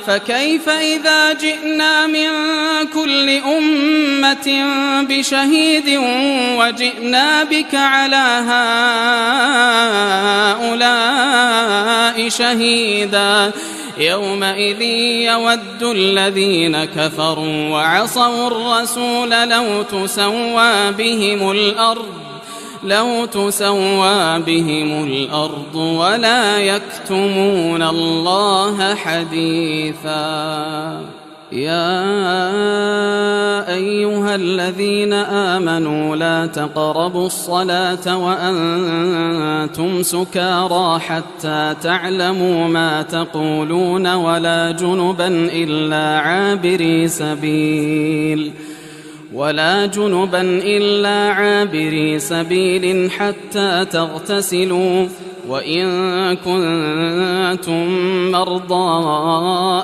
فكيف إذا جئنا من كل أمة بشهيد وجئنا بك على هؤلاء شهيدا يومئذ يود الذين كفروا وعصوا الرسول لو تسوى بهم الأرض ولا يكتمون الله حديثا. يا أيها الذين آمنوا لا تقربوا الصلاة وأنتم سكارى حتى تعلموا ما تقولون ولا جنبا إلا عابري سبيل حتى تغتسلوا وإن كنتم مرضى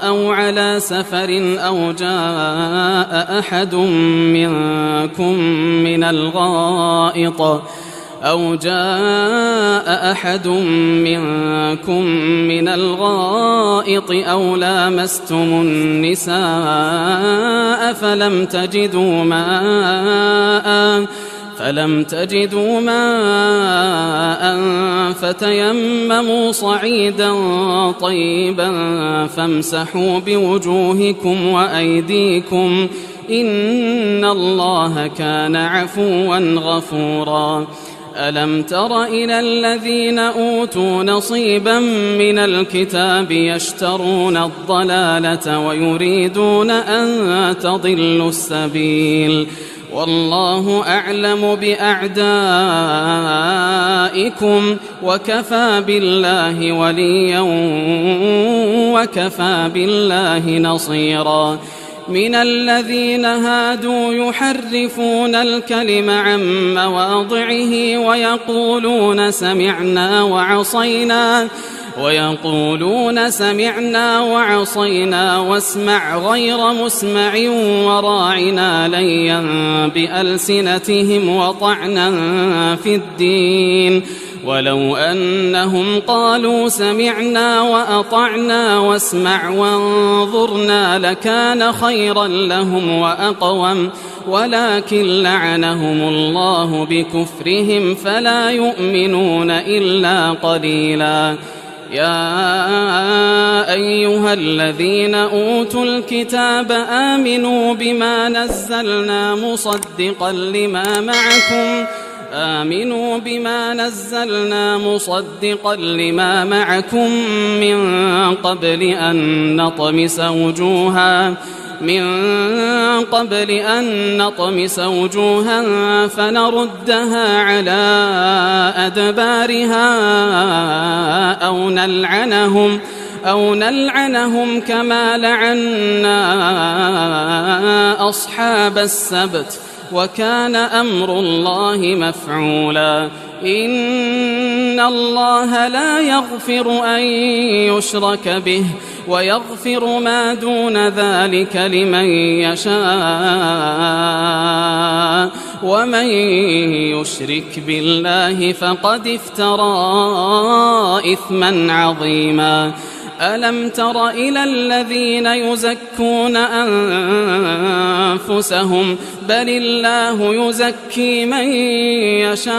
أو على سفر أو جاء أحد منكم من الغائط أو لامستم النساء فلم تجدوا ماء فتيمموا صعيدا طيبا فامسحوا بوجوهكم وأيديكم إن الله كان عفوا غفورا. ألم تر إلى الذين أوتوا نصيبا من الكتاب يشترون الضلالة ويريدون أن تضلوا السبيل والله أعلم بأعدائكم وكفى بالله وليا وكفى بالله نصيرا. من الذين هادوا يحرفون الكلم عن مواضعه ويقولون سمعنا وعصينا واسمع غير مسمع وراعنا ليا بألسنتهم وطعنا في الدين ولو أنهم قالوا سمعنا وأطعنا واسمع وانظرنا لكان خيرا لهم وأقوم ولكن لعنهم الله بكفرهم فلا يؤمنون إلا قليلا. يا أيها الذين أوتوا الكتاب آمنوا بما نزلنا مصدقا لما معكم من قبل أن نطمس وجوها فنردها على أدبارها أو نلعنهم كما لعنا أصحاب السبت وكان أمر الله مفعولا. إن الله لا يغفر أن يشرك به ويغفر ما دون ذلك لمن يشاء ومن يشرك بالله فقد افترى إثما عظيما. ألم تر إلى الذين يزكون أنفسهم بل الله يزكي من يشاء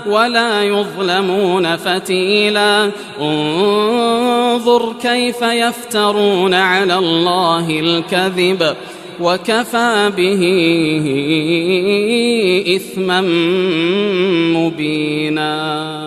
ولا يظلمون فتيلا. انظر كيف يفترون على الله الكذب وكفى به إثما مبينا.